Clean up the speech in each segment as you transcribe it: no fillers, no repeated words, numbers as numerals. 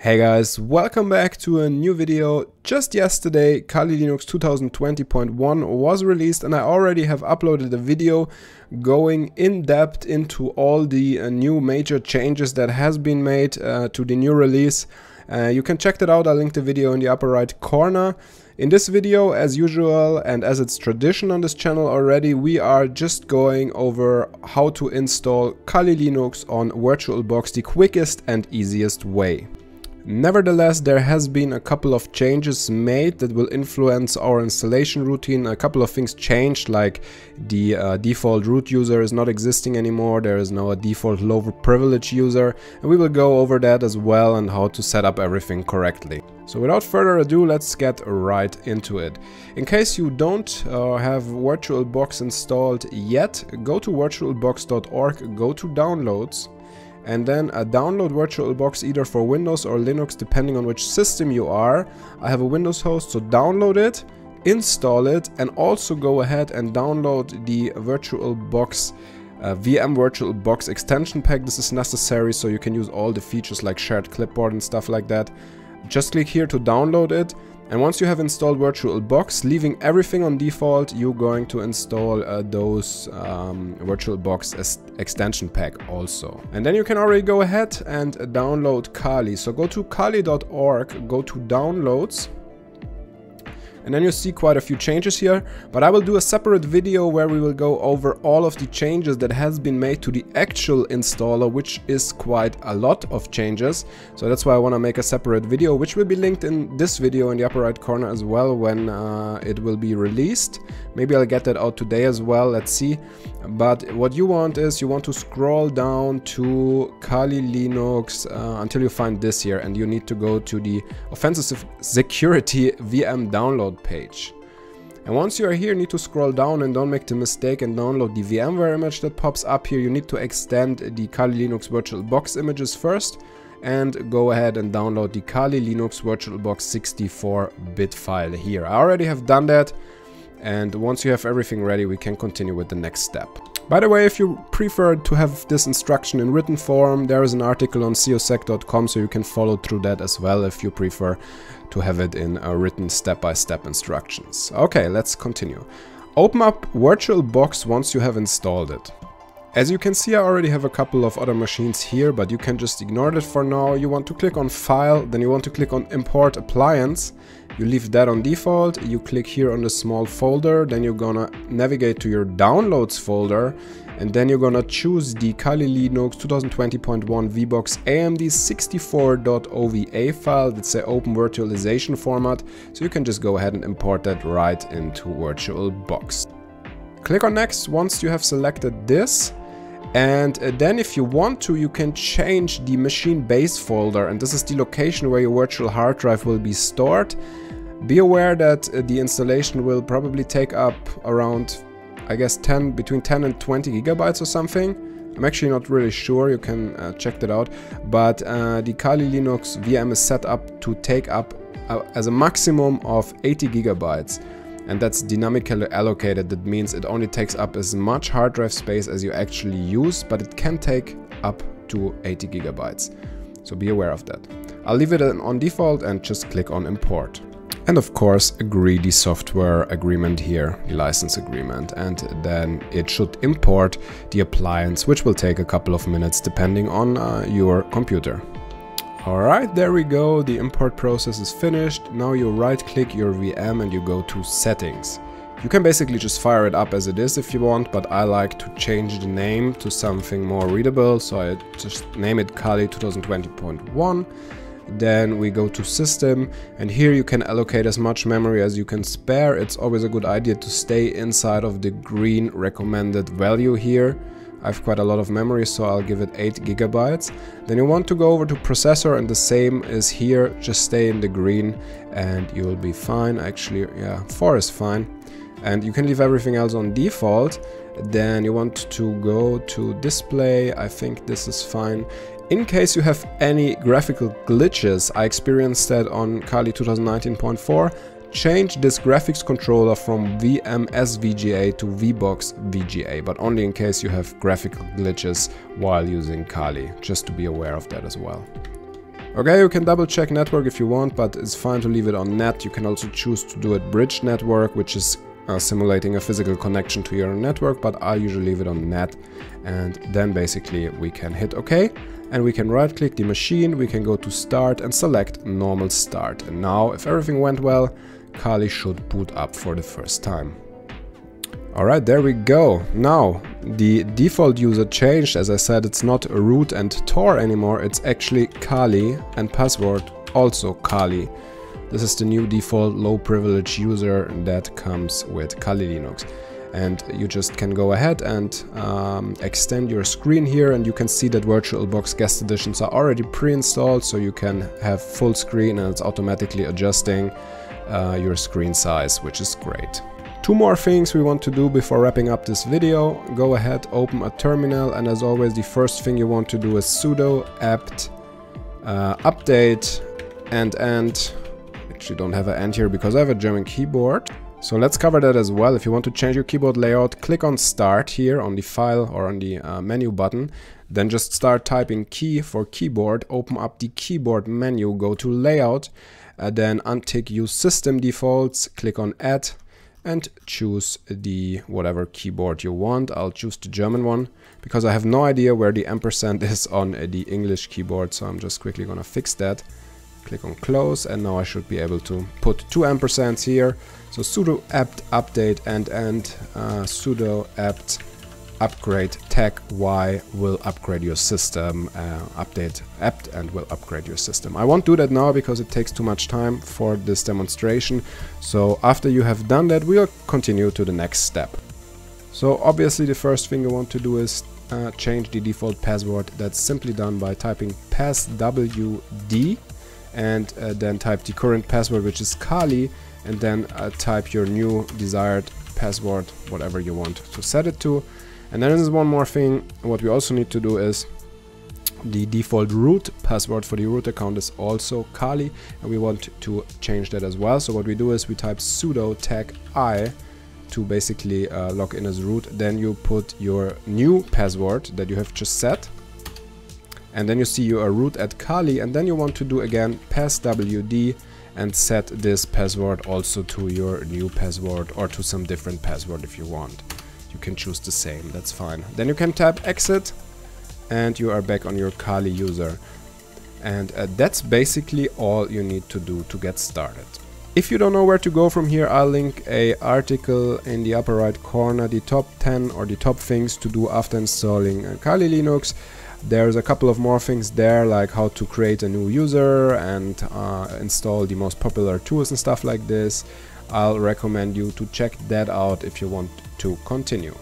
Hey guys, welcome back to a new video. Just yesterday, Kali Linux 2020.1 was released and I already have uploaded a video going in depth into all the new major changes that has been made to the new release. You can check that out, I'll link the video in the upper right corner. In this video, as usual and as it's tradition on this channel already, we are just going over how to install Kali Linux on VirtualBox the quickest and easiest way. Nevertheless, there has been a couple of changes made that will influence our installation routine. A couple of things changed, like the default root user is not existing anymore. There is now a default low privilege user, and we will go over that as well and how to set up everything correctly. So without further ado, let's get right into it. In case you don't have VirtualBox installed yet, go to virtualbox.org, go to downloads, and then download VirtualBox either for Windows or Linux, depending on which system you are. I have a Windows host, so download it, install it, and also go ahead and download the VirtualBox VM VirtualBox extension pack. This is necessary so you can use all the features like shared clipboard and stuff like that. Just click here to download it. And once you have installed VirtualBox, leaving everything on default, you're going to install those VirtualBox extension pack also. And then you can already go ahead and download Kali. So go to kali.org, go to downloads, and then you see quite a few changes here, but I will do a separate video where we will go over all of the changes that has been made to the actual installer, which is quite a lot of changes. So that's why I want to make a separate video, which will be linked in this video in the upper right corner as well when it will be released. Maybe I'll get that out today as well, let's see. But what you want is you want to scroll down to Kali Linux until you find this here, and you need to go to the Offensive Security VM download page. And once you are here, you need to scroll down and don't make the mistake and download the VMware image that pops up here. You need to extend the Kali Linux VirtualBox images first and go ahead and download the Kali Linux VirtualBox 64-bit file here. I already have done that, and once you have everything ready, we can continue with the next step. By the way, if you prefer to have this instruction in written form, there is an article on cosec.com, so you can follow through that as well if you prefer to have it in written step-by-step instructions. Okay, let's continue. Open up VirtualBox once you have installed it. As you can see, I already have a couple of other machines here, but you can just ignore that for now. You want to click on File, then you want to click on Import Appliance. You leave that on default, you click here on the small folder, then you're gonna navigate to your Downloads folder, and then you're gonna choose the Kali Linux 2020.1 vbox AMD 64.ova file. That's an open virtualization format, so you can just go ahead and import that right into VirtualBox. Click on Next once you have selected this. And then if you want to, you can change the machine base folder, and this is the location where your virtual hard drive will be stored. Be aware that the installation will probably take up around, I guess, between 10 and 20 gigabytes or something. I'm actually not really sure, you can check that out. But the Kali Linux VM is set up to take up as a maximum of 80 gigabytes. And that's dynamically allocated. That means it only takes up as much hard drive space as you actually use, but it can take up to 80 gigabytes. So be aware of that. I'll leave it on default and just click on Import. And of course, agree the software agreement here, the license agreement, and then it should import the appliance, which will take a couple of minutes depending on your computer. Alright, there we go, the import process is finished. Now you right click your VM and you go to Settings. You can basically just fire it up as it is if you want, but I like to change the name to something more readable, so I just name it Kali 2020.1. Then we go to System, and here you can allocate as much memory as you can spare. It's always a good idea to stay inside of the green recommended value here. I have quite a lot of memory, so I'll give it 8 gigabytes. Then you want to go over to processor, and the same is here, just stay in the green and you'll be fine. Actually, yeah, 4 is fine. And you can leave everything else on default. Then you want to go to display, I think this is fine. In case you have any graphical glitches, I experienced that on Kali 2019.4, change this graphics controller from VMS VGA to vbox VGA, but only in case you have graphical glitches while using Kali, just to be aware of that as well. Okay, you can double check network if you want, but it's fine to leave it on net. You can also choose to do it bridge network, which is simulating a physical connection to your network, but I usually leave it on net. And then basically we can hit OK, and we can right click the machine, we can go to start and select normal start. And now if everything went well, Kali should boot up for the first time. Alright, there we go. Now, the default user changed. As I said, it's not root and Tor anymore, it's actually Kali, and password also Kali. This is the new default low privilege user that comes with Kali Linux. And you just can go ahead and extend your screen here, and you can see that VirtualBox guest editions are already pre-installed, so you can have full screen and it's automatically adjusting your screen size, which is great. Two more things we want to do before wrapping up this video. Go ahead, open a terminal, and as always the first thing you want to do is sudo apt update and actually don't have an end here because I have a German keyboard. So let's cover that as well. If you want to change your keyboard layout, click on start here on the file or on the menu button. Then just start typing key for keyboard, open up the keyboard menu, go to layout, then untick use system defaults, click on add, and choose the whatever keyboard you want. I'll choose the German one because I have no idea where the ampersand is on the English keyboard, so I'm just quickly gonna fix that. Click on close, and now I should be able to put two ampersands here. So sudo apt update and sudo apt upgrade tag y will upgrade your system, update apt and will upgrade your system. I won't do that now because it takes too much time for this demonstration. So after you have done that, we'll continue to the next step. So obviously the first thing you want to do is change the default password. That's simply done by typing passwd and then type the current password, which is Kali, and then type your new desired password, whatever you want to set it to. And then there's one more thing. What we also need to do is the default root password for the root account is also Kali, and we want to change that as well. So what we do is we type sudo tag I to basically log in as root. Then you put your new password that you have just set, and then you see you are root at Kali, and then you want to do again passwd and set this password also to your new password or to some different password if you want. You can choose the same, that's fine. Then you can tap exit and you are back on your Kali user. And that's basically all you need to do to get started. If you don't know where to go from here, I'll link an article in the upper right corner, the top 10 or the top things to do after installing Kali Linux. There's a couple of more things there, like how to create a new user and install the most popular tools and stuff like this. I'll recommend you to check that out if you want to continue.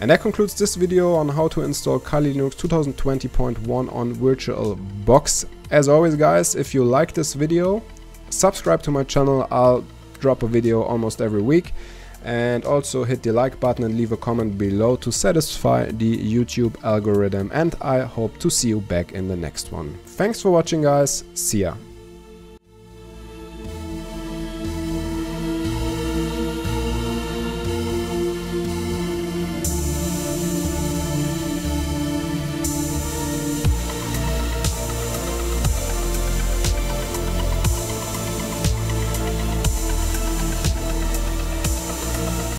And that concludes this video on how to install Kali Linux 2020.1 on VirtualBox. As always guys, if you like this video, subscribe to my channel. I'll drop a video almost every week. And also hit the like button and leave a comment below to satisfy the YouTube algorithm. And I hope to see you back in the next one. Thanks for watching guys, see ya.